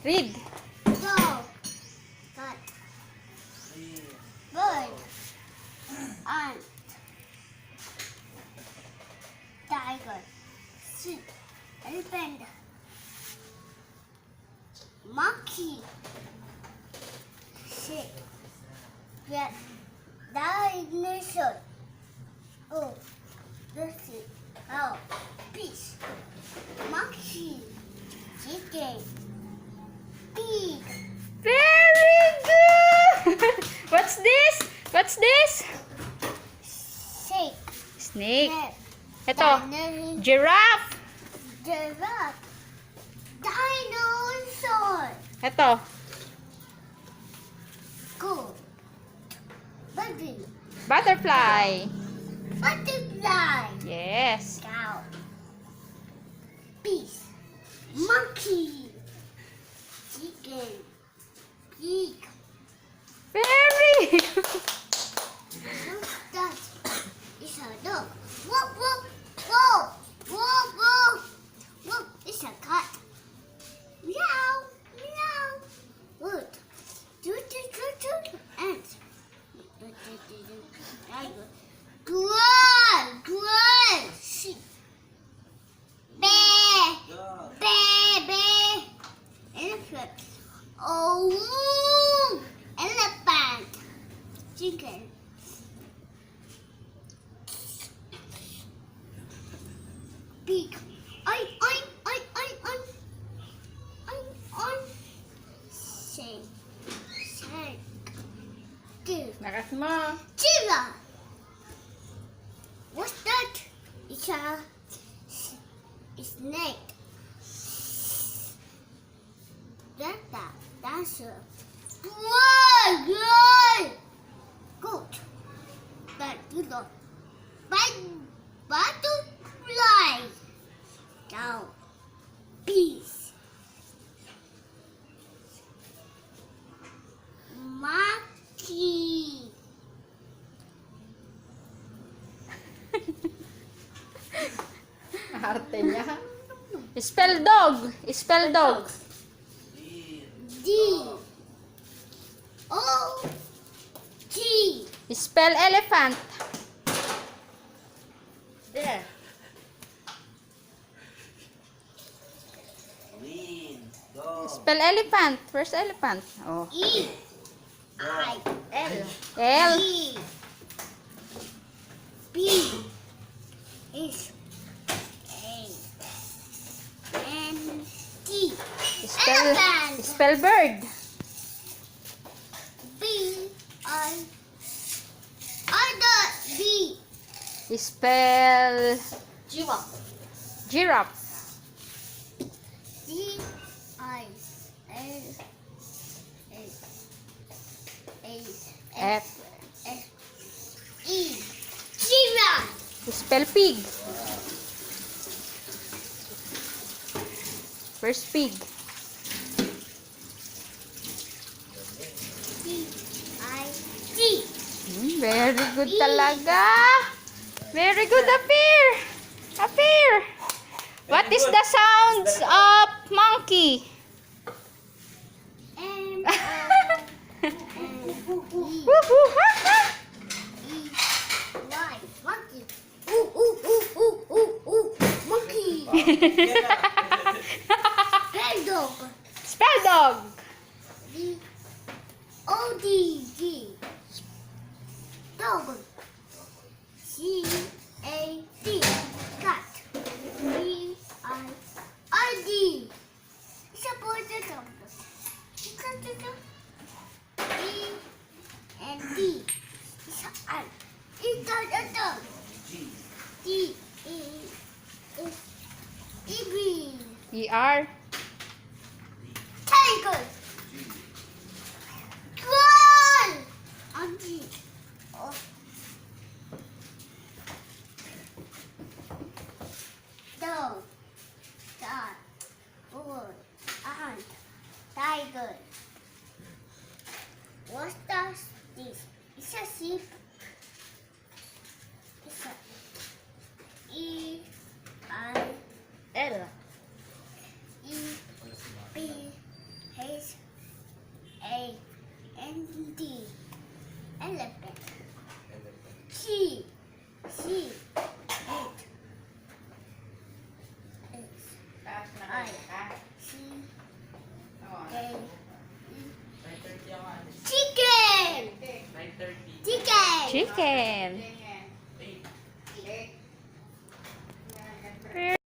Read. Dog. Cat. Bird. Ant. Tiger. Sheep. Elephant. Monkey. Sheep. Cat. Dinosaur. Oh. Lucy. Cow. Fish. Monkey. Chicken. Pig. Very good! What's this? What's this? Snake. Snake. Cat. Ito. Giraffe. Giraffe. Dinosaur. Ito. Goat. Baby. Butterfly. Butterfly. Yes. Cow. Fish. Monkey. Chicken. Pig. Very good. That is a dog. Whoop, whoop, whoop, whoop, whoop. Whoop, it's a cat. Meow, meow. Wood. Ant. Growl, growl. Sheep. Bear, bear, bear. Elephant. Oh, elephant. Chicken. Pig. Oink, oink, oink, oink, oink. Oink, oink. Snake. Snake. Deer. Nakas mo. Giraffe. What's that? It's a snake. That's a good. Goat. That you know. Butterfly. Cow. Peace. Monkey. Arte niya. Spell dog. Spell dog. D. O. T. Spell elephant. There. Spell elephant. Where's elephant? Oh. E. I. L. L. E. B. H. A. N. T. Spell, Elephant. spell bird. B. I. Other B. Spell Giraffe. giraffe. G. I. L. A. F. S. E. Giraffe. Spell pig. Where's pig? T. I. T. Very good talaga. Very good, Apir. Apir. What is the sounds of monkey? M. Woohoo, ha, ha. Y. Monkey. Ooh, ooh, ooh, ooh, ooh, ooh. Monkey. Red dog. Spell dog. D. O. D. G. Dog. C. A. D. Cat. D. I. I. D. It's a potato. It's a potato. E. And D. It's a I. It's a dog. D. E. Is. E. B. E-R. Tiger. Goal. Auntie. Oh. Dog. Cat. Bird. Ant. Tiger. What's this? It's a sheep. It's a E. I. L. E. B. D. Elephant. Elephant. C. C. Boat. X. Taas na Ay. kayo, ha? C. Oo. A. 9:30 ako alis. Chicken. 9:30. Chicken. Chicken. Chicken. 8. Egg.